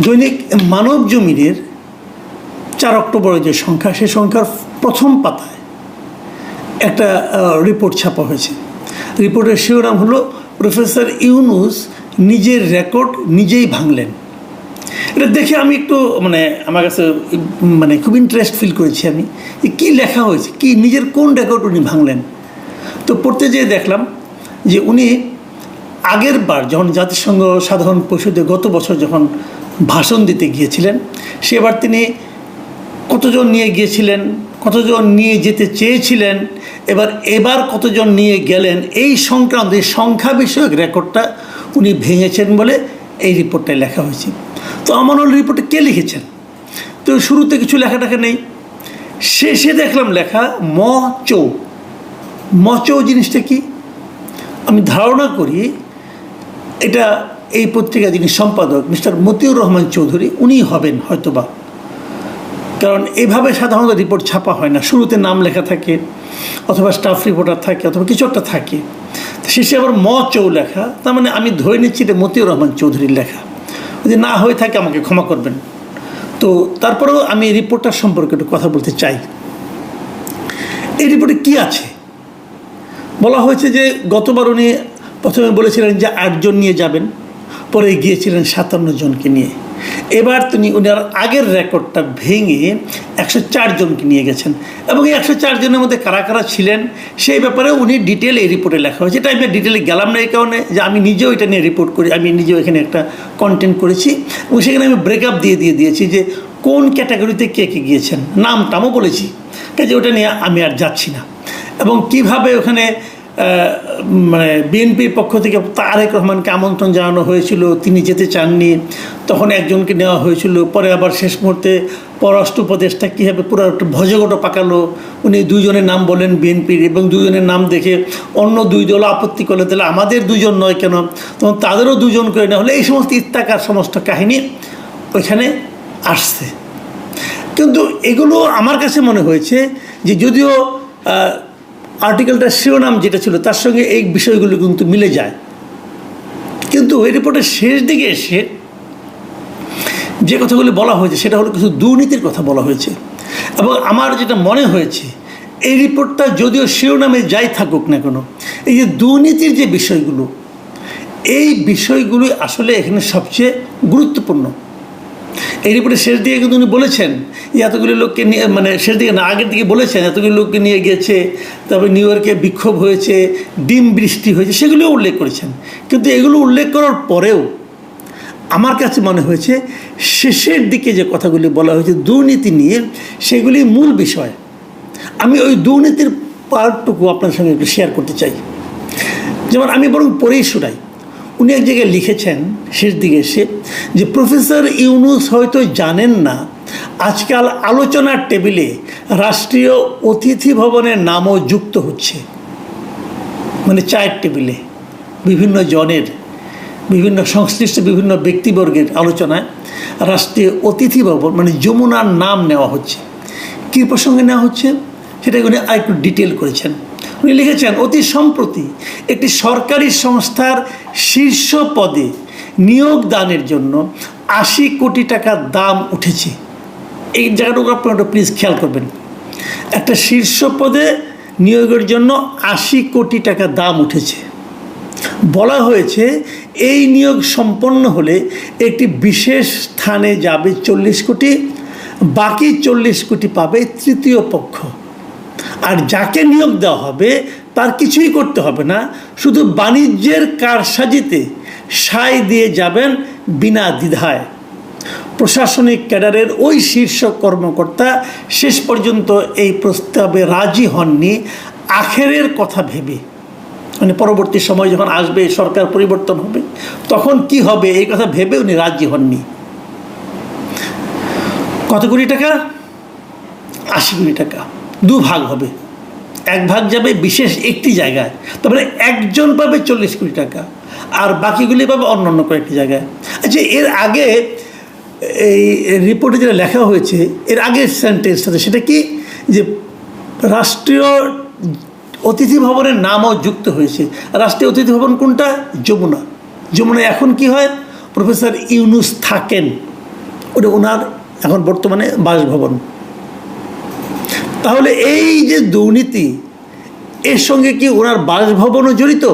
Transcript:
দৈনিক মানব জমিনের 4 অক্টোবরের যে সংখ্যা, সেই সংখ্যার প্রথম পাতায় একটা রিপোর্ট ছাপা হয়েছে। রিপোর্টের শিরোনাম হলো প্রফেসর ইউনূস নিজের রেকর্ড নিজেই ভাঙলেন। এটা দেখে আমি একটু আমার কাছে খুব ইন্টারেস্ট ফিল করেছি। আমি কী লেখা হয়েছে, কি নিজের কোন রেকর্ড উনি ভাঙলেন। তো পড়তে যেয়ে দেখলাম যে উনি আগের বার যখন জাতিসংঘ সাধারণ পরিষদে গত বছর যখন ভাষণ দিতে গিয়েছিলেন, সেবার তিনি কতজন নিয়ে গিয়েছিলেন, কতজন নিয়ে যেতে চেয়েছিলেন, এবার কতজন নিয়ে গেলেন, এই সংক্রান্ত এই সংখ্যা বিষয়ক রেকর্ডটা উনি ভেঙেছেন বলে এই রিপোর্টটায় লেখা হয়েছে। তো আমার হল রিপোর্টে কে লিখেছেন, তো শুরুতে কিছু লেখাটাকে নেই, শেষে দেখলাম লেখা মচৌ জিনিসটা কি। আমি ধারণা করি এটা এই পত্রিকার যিনি সম্পাদক মিস্টার মতিউর রহমান চৌধুরী, উনিই হবেন হয়তোবা, কারণ এভাবে সাধারণত রিপোর্ট ছাপা হয় না। শুরুতে নাম লেখা থাকে, অথবা স্টাফ রিপোর্টার থাকে, অথবা কিছু একটা থাকে, শেষে আবার চৌ লেখা। তার মানে আমি ধরে নিচ্ছি এটা মতিউর রহমান চৌধুরীর লেখা। যদি না হয়ে থাকে আমাকে ক্ষমা করবেন। তো তারপরেও আমি এই রিপোর্টটার সম্পর্কে একটু কথা বলতে চাই। এই রিপোর্টে কি আছে বলা হয়েছে যে গতবার উনি প্রথমে বলেছিলেন যে 8 জন নিয়ে যাবেন, পরে গিয়েছিলেন 57 জনকে নিয়ে। এবার তিনি উনার আগের রেকর্ডটা ভেঙে 104 জনকে নিয়ে গেছেন, এবং এই 104 জনের মধ্যে কারা কারা ছিলেন সেই ব্যাপারে উনি ডিটেল এই রিপোর্টে লেখা হয়েছে। এটা আমি ডিটেলে গেলাম না এই কারণে যে আমি নিজেও এটা নিয়ে রিপোর্ট করি, আমি নিজেও এখানে একটা কন্টেন্ট করেছি, এবং সেখানে আমি ব্রেকআপ দিয়ে দিয়েছি যে কোন ক্যাটাগরিতে কে কে গিয়েছেন, নামটামও বলেছি, কাজে ওটা নিয়ে আমি আর যাচ্ছি না। এবং কিভাবে ওখানে বিএনপির পক্ষ থেকে তারেক রহমানকে আমন্ত্রণ জানানো হয়েছিল, তিনি যেতে চাননি, তখন একজনকে নেওয়া হয়েছিল, পরে আবার শেষ মুহূর্তে পররাষ্ট্র উপদেষ্টা কীভাবে পুরো একটা ভজগট পাকালো, উনি 2 জনের নাম বলেন বিএনপির, এবং 2 জনের নাম দেখে অন্য 2 দল আপত্তি করলে তাহলে আমাদের 2 জন নয় কেন, তখন তাদেরও 2 জন করে নেওয়া হলে, এই সমস্ত ইত্যাকার সমস্ত কাহিনী ওইখানে আসছে। কিন্তু এগুলো আমার কাছে মনে হয়েছে যে যদিও আর্টিকেলটার শিরোনাম যেটা ছিল তার সঙ্গে এই বিষয়গুলো কিন্তু মিলে যায়, কিন্তু এই রিপোর্টের শেষ দিকে এসে যে কথাগুলি বলা হয়েছে সেটা হলো কিছু দুর্নীতির কথা বলা হয়েছে। এবং আমার যেটা মনে হয়েছে, এই রিপোর্টটা যদিও শিরোনামে যাই থাকুক না কেন, এই যে দুর্নীতির যে বিষয়গুলো, এই বিষয়গুলি আসলে এখানে সবচেয়ে গুরুত্বপূর্ণ। এই রিপোর্টের শেষ দিকে কিন্তু উনি বলেছেন যে এতগুলি লোককে নিয়ে, শেষ দিকে না আগের দিকে বলেছেন এতগুলি লোককে নিয়ে গিয়েছে, তারপরে নিউ ইয়র্কে বিক্ষোভ হয়েছে, ডিম বৃষ্টি হয়েছে, সেগুলিও উল্লেখ করেছেন। কিন্তু এগুলো উল্লেখ করার পরেও আমার কাছে মনে হয়েছে শেষের দিকে যে কথাগুলি বলা হয়েছে দুর্নীতি নিয়ে, সেগুলি মূল বিষয়। আমি ওই দুর্নীতির পার্টটুকু আপনার সঙ্গে একটু শেয়ার করতে চাই। যেমন আমি বরং পড়েই শোনাই। উনি এক জায়গায় লিখেছেন শেষ দিকে এসে যে প্রফেসর ইউনূস হয়তো জানেন না আজকাল আলোচনার টেবিলে রাষ্ট্রীয় অতিথি ভবনের নামও যুক্ত হচ্ছে। চায়ের টেবিলে বিভিন্ন জনের, বিভিন্ন সংশ্লিষ্ট বিভিন্ন ব্যক্তিবর্গের আলোচনায় রাষ্ট্রীয় অতিথি ভবন যমুনার নাম নেওয়া হচ্ছে। কী প্রসঙ্গে নেওয়া হচ্ছে সেটা উনি আরেকটু ডিটেল করেছেন। উনি লিখেছেন, অতি সম্প্রতি একটি সরকারি সংস্থার শীর্ষ পদে নিয়োগ দানের জন্য 80 কোটি টাকা দাম উঠেছে। এই জায়গাটুকু আপনারা প্লিজ খেয়াল করবেন। একটা শীর্ষ পদে নিয়োগের জন্য 80 কোটি টাকা দাম উঠেছে। বলা হয়েছে এই নিয়োগ সম্পন্ন হলে একটি বিশেষ স্থানে যাবে 40 কোটি, বাকি 40 কোটি পাবে তৃতীয় পক্ষ। আর যাকে নিয়োগ দেওয়া হবে তার কিছুই করতে হবে না, শুধু বাণিজ্যের কারসাজিতে সায় দিয়ে যাবেন বিনা দ্বিধায়। প্রশাসনিক ক্যাডারের ওই শীর্ষ কর্মকর্তা শেষ পর্যন্ত এই প্রস্তাবে রাজি হননি আখেরের কথা ভেবে। পরবর্তী সময় যখন আসবে, সরকার পরিবর্তন হবে, তখন কি হবে এই কথা ভেবে উনি রাজি হননি। কত কোটি টাকা? 80 কোটি টাকা। 2 ভাগ হবে, 1 ভাগ যাবে বিশেষ একটি জায়গায়, তারপরে একজন পাবে 40 কোটি টাকা, আর বাকিগুলি পাবে অন্য অন্য কয়েকটি জায়গায়। আচ্ছা, এর আগে এই রিপোর্টে যেটা লেখা হয়েছে, এর আগের সেন্টেন্সটাতে সেটা কি, যে রাষ্ট্রীয় অতিথি ভবনের নামও যুক্ত হয়েছে। রাষ্ট্রীয় অতিথি ভবন কোনটা? যমুনা। যমুনায় এখন কি হয়? প্রফেসর ইউনূস থাকেন। ওটা ওনার এখন বর্তমানে বাসভবন। তাহলে এই যে দুর্নীতি, এর সঙ্গে কি ওনার বাসভবনও জড়িত?